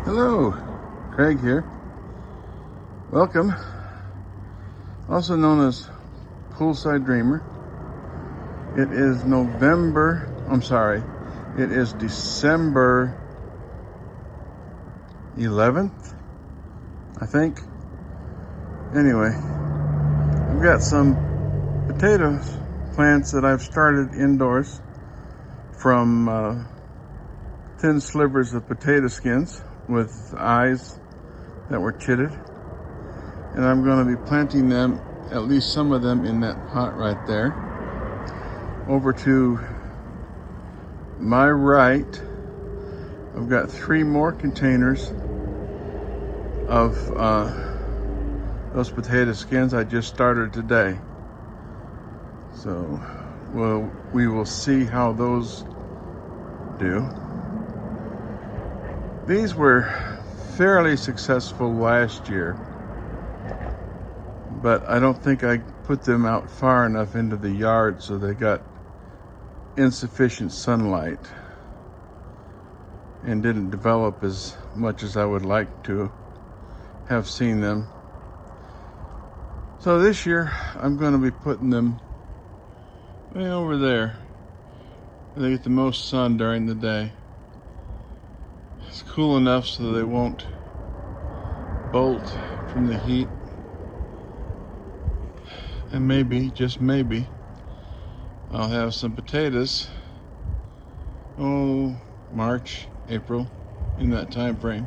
Hello, Craig here. Welcome. Also known as Poolside Dreamer. It is December 11th, I think. Anyway, I've got some potato plants that I've started indoors from thin slivers of potato skins with eyes that were chitted, and I'm going to be planting them, at least some of them, in that pot right there. Over to my right, I've got 3 more containers of those potato skins I just started today. So we will see how those do. These were fairly successful last year, but I don't think I put them out far enough into the yard, so they got insufficient sunlight and didn't develop as much as I would like to have seen them. So this year I'm going to be putting them way over there where they get the most sun during the day. It's cool enough so they won't bolt from the heat. And maybe, just maybe, I'll have some potatoes, March, April, in that time frame.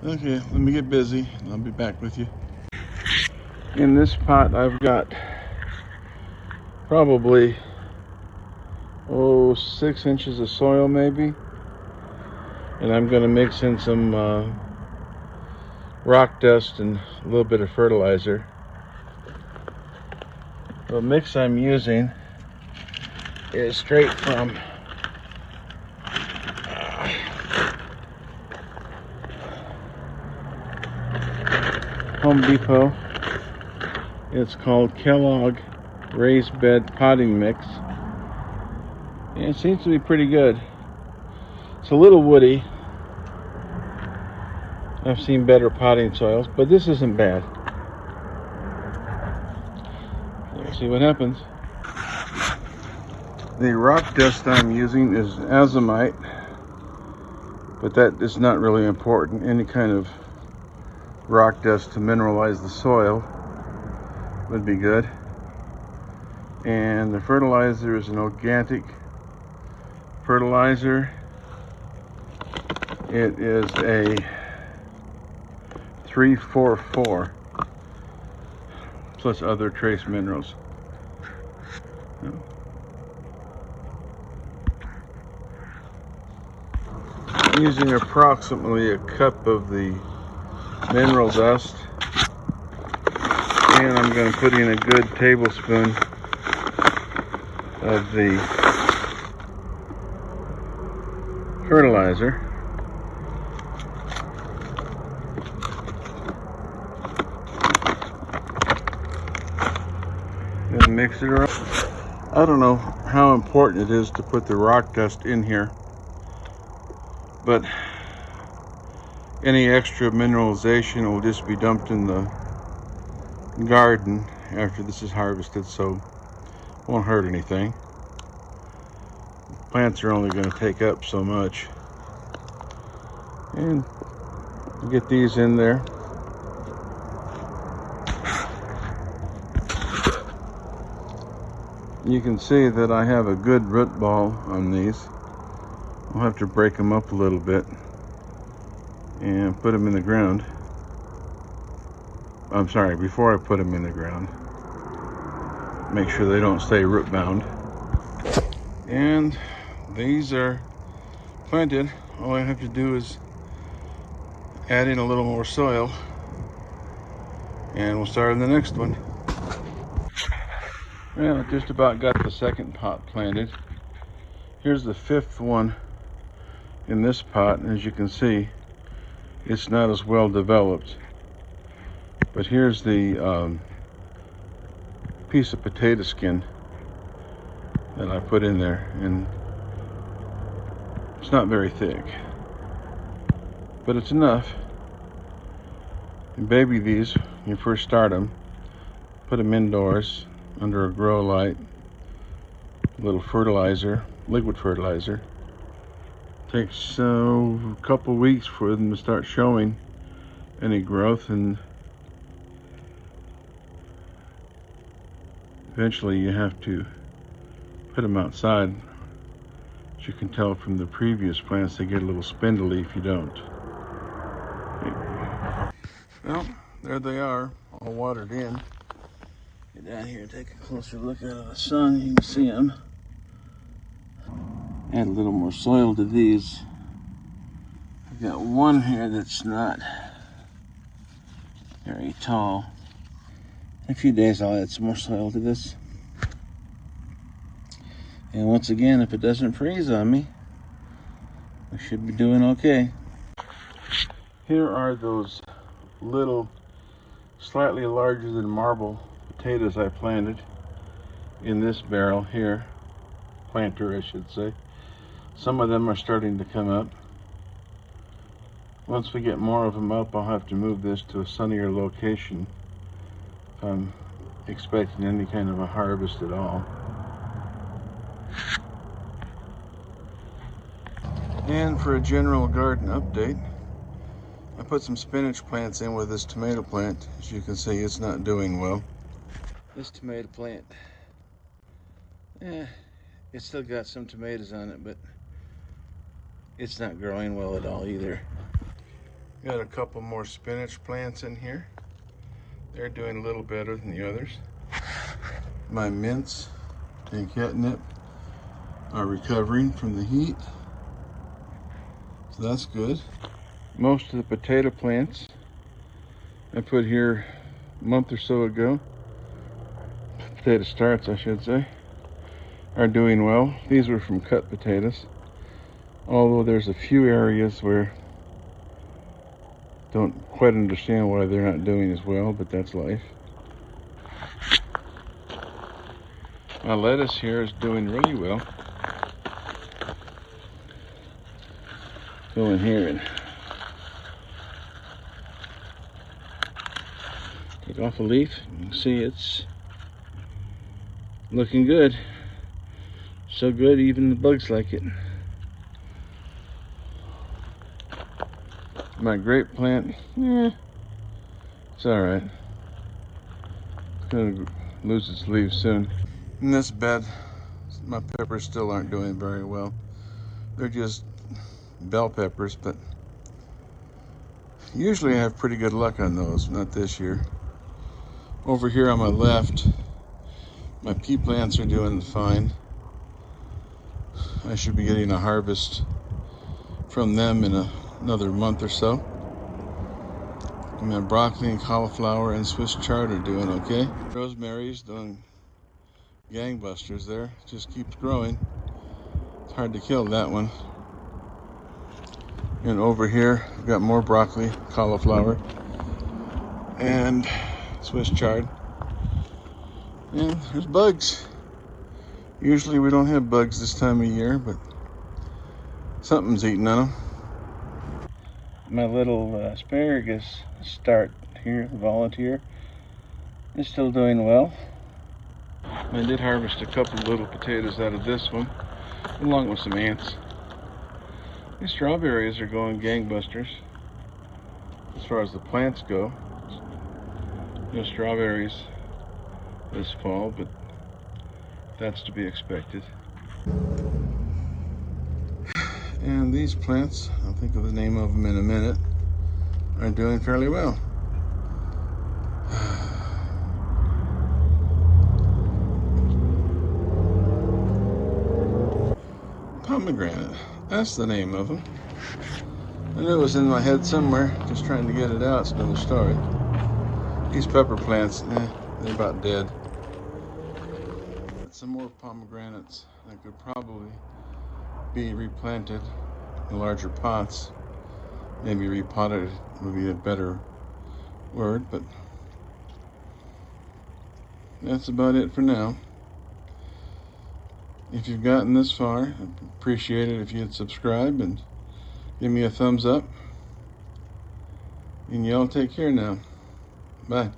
Okay, let me get busy and I'll be back with you. In this pot I've got probably 6 inches of soil maybe. And I'm going to mix in some rock dust and a little bit of fertilizer. The mix I'm using is straight from Home Depot. It's called Kellogg Raised Bed Potting Mix. And it seems to be pretty good. It's a little woody. I've seen better potting soils, but this isn't bad. We'll see what happens. The rock dust I'm using is azomite, but that is not really important. Any kind of rock dust to mineralize the soil would be good. And the fertilizer is an organic fertilizer. It is a 344 plus other trace minerals. I'm using approximately a cup of the mineral dust, and I'm going to put in a good tablespoon of the fertilizer. And mix it around. I don't know how important it is to put the rock dust in here, but any extra mineralization will just be dumped in the garden after this is harvested, so it won't hurt anything. Plants are only going to take up so much. And get these in there. You can see that I have a good root ball on these. I'll have to break them up a little bit and put them in the ground. I'm sorry, before I put them in the ground, make sure they don't stay root bound. And these are planted. All I have to do is add in a little more soil, and we'll start on the next one. Well, I just about got the second pot planted. Here's the 5th one in this pot, and as you can see, it's not as well developed. But here's the piece of potato skin that I put in there, and it's not very thick. but it's enough. And baby these, when you first start them, put them indoors under a grow light, a little fertilizer, liquid fertilizer. Takes a couple weeks for them to start showing any growth, and eventually you have to put them outside. As you can tell from the previous plants, they get a little spindly if you don't. Well, there they are, all watered in. Get down here and take a closer look out of the sun. You can see them. Add a little more soil to these. I've got one here that's not very tall. In a few days I'll add some more soil to this. And once again, if it doesn't freeze on me, we should be doing okay. Here are those little, slightly larger than marble potatoes I planted in this barrel here. Planter, I should say. Some of them are starting to come up. Once we get more of them up, I'll have to move this to a sunnier location if I'm expecting any kind of a harvest at all. And for a general garden update, I put some spinach plants in with this tomato plant. As you can see, it's not doing well. This tomato plant, it's still got some tomatoes on it, but it's not growing well at all either. Got a couple more spinach plants in here. They're doing a little better than the others. My mints and catnip are recovering from the heat, so that's good. Most of the potato plants I put here a month or so ago, potato starts I should say, are doing well. These were from cut potatoes, although there's a few areas where don't quite understand why they're not doing as well, but that's life. My lettuce here is doing really well. Go in here and take off a leaf. You can see it's looking good. So good, even the bugs like it. My grape plant, it's alright. It's gonna lose its leaves soon. In this bed, my peppers still aren't doing very well. They're just bell peppers, but usually I have pretty good luck on those, not this year. Over here on my left, my pea plants are doing fine. I should be getting a harvest from them in another month or so. And my broccoli and cauliflower and Swiss chard are doing okay. Rosemary's doing gangbusters there. Just keeps growing. It's hard to kill that one. And over here, I've got more broccoli, cauliflower, and Swiss chard. And there's bugs. Usually we don't have bugs this time of year, but something's eating on them. My little asparagus start here, volunteer, is still doing well. I did harvest a couple little potatoes out of this one, along with some ants. These strawberries are going gangbusters as far as the plants go. No strawberries this fall, but that's to be expected. And these plants, I'll think of the name of them in a minute, are doing fairly well. Pomegranate, that's the name of them. I knew it was in my head somewhere, just trying to get it out. It's another story. These pepper plants, they're about dead. Some more pomegranates that could probably be replanted in larger pots. Maybe repotted would be a better word, but that's about it for now. If you've gotten this far, I'd appreciate it if you'd subscribe and give me a thumbs up. And y'all take care now. Bye.